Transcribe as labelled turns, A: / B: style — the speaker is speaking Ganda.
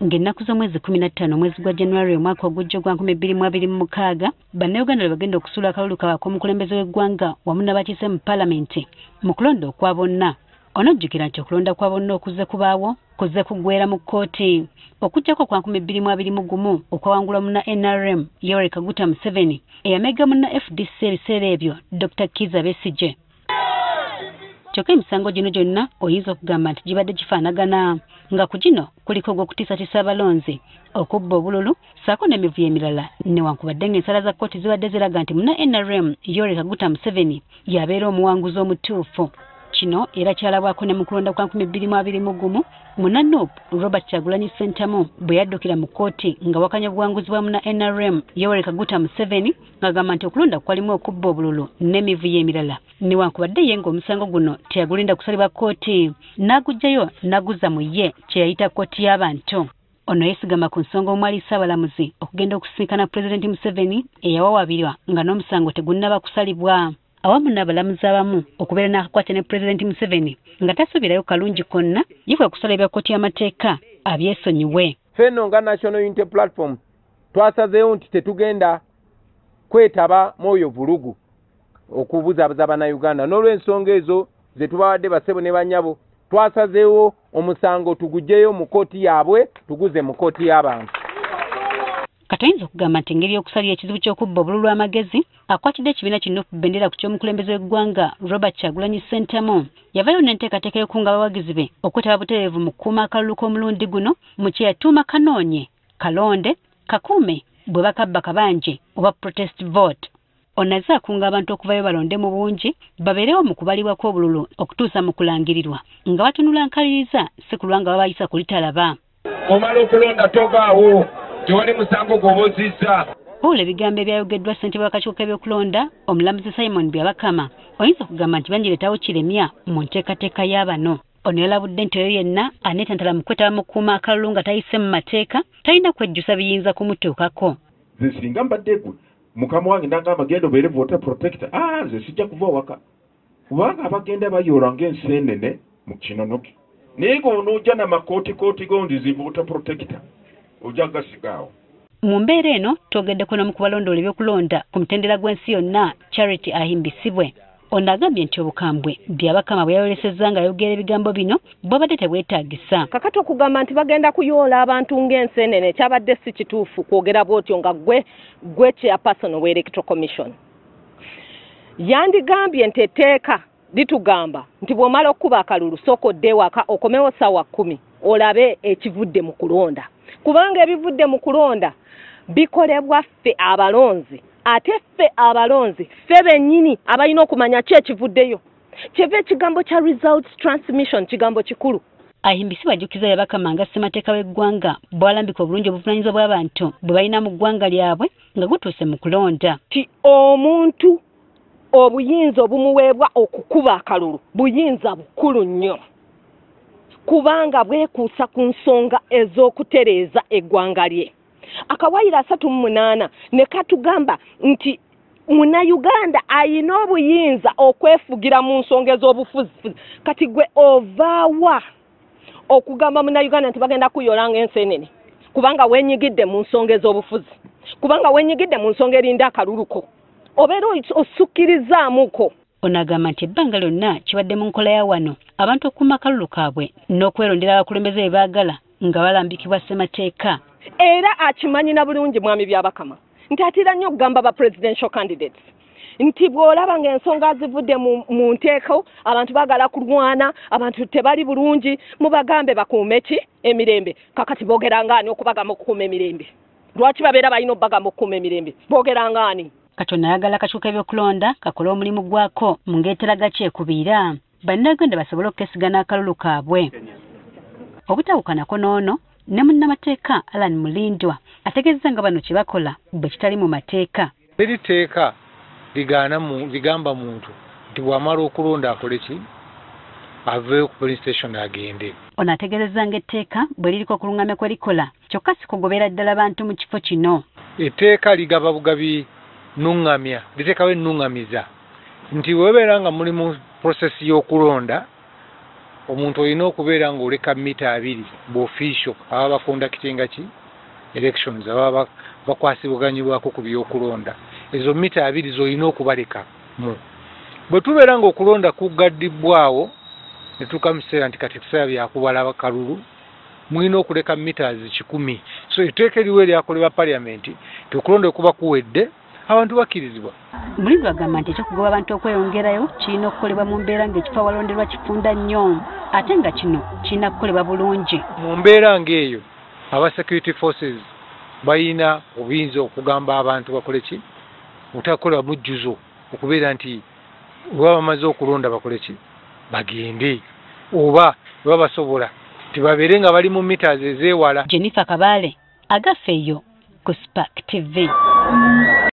A: Ng'ennaku z'omwezi 15 omwezi gwa January omwaka ogujja gwa 2026 bannayuganda bagenda okusuula akalulu kaabwe k'omukulembeze w'eggwanga wamu n'abakiise mu paalamenti mu kulonda okwa bonna. Onojjukira nti okulonda kwa bonna okuzze kubaawo kuzze kuggweera mu kkooti okuggyako kwa 2021 okwawangulwa munna NRM Yoweri Kaguta Museveni eyamega munna FDC ebiseera ebyo Dr. Kizza Besigye. Kyokka emisango gino gyonna oyinza okugamba nti gibadde gifaanagana nga ku gino kuliko ogw'okutiisatiisa abalonzi okubba obululu ssaako n'emivuyo emirala newankubadde ng'ensala za kkooti zibadde ziraga nti munna NRM Yoweri Kaguta Museveni yabeera omuwanguzi omutuufu. Kino era kyalabwako ne mu kulonda kwa 2021 munna NUP Robert Kyagulanyi Ssentamu bwe yaddukira mu kkooti nga wakanya obuwanguzi bwa munna NRM Yoweri Kaguta Museveni ng'agamba nti okulonda kwalimu okubba obululu n'emivuyo emirala newankubadde ye ng'omusango guno teyagulinda kusalibwa kkooti n'aguggyayo n'aguzza mu ye kye yayita kkooti y'abantu. Ono yeesigama ku nsonga omwali Ssaabalamuzi okugenda okusisinkana Pulezidenti Museveni eyawawaabirwa nga n'omusango tegunnaba kusalibwa. Awamu n'abalamuzi abamu okubeera n'akakwate ne Pulezidenti Museveni nga tasuubirayo kalungi konna yifwe okusala ebya kkooti y'amateeka abyesonyiwe.
B: Ffenno nga National Unity Platform twasazeewo nti tetugenda kwetaba mwoyo vulugu okubuzaabuza bannayuganda n'olw'ensonga ezo ze tubawadde bassebo ne bannyabo twasazeewo omusango tuguggyeyo mu kkooti yaabwe tuguze mu kkooti y'abantu.
A: Katayinza okugamba nti engeri y'okusalira ekizibu ky'okubba obululu amagezi akwatidde ekibiina kino ku bbendera ku ky'omukulembeze w'eggwanga Robert Kyagulanyi Ssentamu yavaayo n'enteekateeka y'okunga abawagizi be okwetaba butereevu mu kukuuma akalulu k'omulundi guno mu kye yatuuma kanoonye kalonde kakuume bwe bakabba kabanje oba protest vote. Ono azze akunga abantu okuvayo balonde mu bungi babeerewo mu kubalibwa kw'obululu okutuusa mu kulangirirwa nga batunula nkaliriza si kulwa nga babayisa kulitalaba.
B: Omala okulonda tovaawo tewali musango gw'obozizza.
A: Oula ebigambo ebyayogeddwa ssentebe w'akakiiko k'ebyokulonda omulamuzi Simon Byabakama oyinza okugamba nti banjireetawo kiremya mu nteekateeka y'abano. Ono yalabudde nti oyo yenna aneetantala mu kwetaba mu kukuuma akalulu nga tayise mu mateeka talina kwejjusa biyinza kumutuukako.
C: Nze singa mbadde gwe mukama wange ndagamba genda obeere voter protector nze sijja kuva waka kubanga abagenda bayoola ng'enseenene mu kinonoki naye g'onoojja n'amakooti gondizi voter protector ojja gasigaawo.
A: Mu mbeera eno twogeddeko n'omu ku balondoola ebyokulonda ku mutendera gw'ensi yonna Charity Ahimbisibwe. Ono agambye nti obukambwe Byabakama bwe yayolesezza ng'ayogera ebigambo bino bwabadde tebwetaagisa.
D: Kakati okugamba nti bagenda kuyoola abantu ng'enseenene kyabadde si kituufu kwogera bw'otyo nga gwe chairperson w'Electoral Commission. Yandigambye nti etteeka litugamba nti bw'omala okuba akalulu sooka odde ewaka okomewo ssaawa 10 olabe ekivudde mu kulonda. Kubanga ebivudde mu kulonda bikolebwa ffe abalonzi ate ffe abalonzi ffe bennyini abalina okumanya ki ekivuddeyo kyeva ekigambo kya results transmission kigambo kikulu.
A: Ahimbisibwe ajjukiza Byabakama nga ssemateeka w'eggwanga bw'alambika obulungi obuvunaanyizibwa bw'abantu bwe balina mu ggwanga lyabwe nga gutuuse mu kulonda.
D: Ti omuntu obuyinza obumuweebwa okukuba akalulu buyinza bukulu nnyo kubanga bwekuusa ku nsonga ez'okutereeza eggwanga lye. Akawaayiro 38 ne katugamba nti Munnayuganda ayina obuyinza okwefugira mu nsonga ez'obufuzi. Kati gwe ovaawa okugamba Munnayuganda nti bagenda kuyoola ng'enseenene kubanga weenyigidde mu nsonga ez'obufuzi kubanga weenyigidde mu nsonga erinda akaluluko obeera osukkirizaamuko.
A: Ono agamba nti ebbanga lyonna kibadde mu nkola ya wano abantu okukuuma akalulu kaabwe n'okwerondera abakulembeze be baagala nga balambikibwa ssemateeka.
D: Era akimanyina bulungi mwami Byabakama nti atira nnyo okugamba ba presidential candidates nti bw'olaba ng'ensonga zivudde mu nteeko abantu baagala kulwana abantu tebali bulungi mubagambe bakuume ki emirembe. Kakati boogera ngaani okubagamba okukuuma emirembe? Lwaki babeera balina okubagamba okukuuma emirembe? Boogera ngaani?
A: Katonda ayagala akakiiko k'ebyokulonda kakole omulimu gwako mu ng'eteraga kyekubiira bannayuganda basobole okukesigana akalulu kaabwe. Obutawukanako n'ono ne munnamateeka Alan Mulindwa ategeezezza nga bano kye bakola bwe kitali mu mateeka.
E: Teri tteeka ligamba muntu nti bw'amala okulonda akole ki aveeyo ku police station agende.
A: Ono ategeezezza ng'etteeka bwe liriko okulungamya kwe likola kyokka si kugobera ddala bantu mu kifo kino.
E: Etteeka ligaba bugabi nungamya liteekawo ennungamiza nti webeera nga muli mu process y'okulonda omuntu olina okubeera ng'oleka mita 2 b'official aba bakondakitinga ki elections aba bakwasibwaganyibwako ku by'okulonda. Ezo mita 2 zolina okubaleka mu bwe tubeera ng'okulonda kugaddibwawo ne tukamuseera nti kati tuseera byakubala abakalulu mulina okuleka mita 100. So etteeka eriwo eryakolebwa paliamenti okulonda okuba kuwedde abantu bakkirizibwa.
A: Mulindwa agamba nti ekyokugoba abantu okweyongerayo kirina okukolebwa mu mbeera ng'ekifo awalonderwa kifunda nnyo ate nga kino kirina kukolebwa bulungi.
E: Mu mbeera ng'eyo aba security forces balina obuyinza okugamba abantu bakole ki obutakolebwa mujjuzo okubeera nti bwe bamaze okulonda bakole ki bagende oba bwe basobola tibabeere nga bali mu mita ezeewala.
A: Jennifer Kabale agafeeyo ku Spark TV.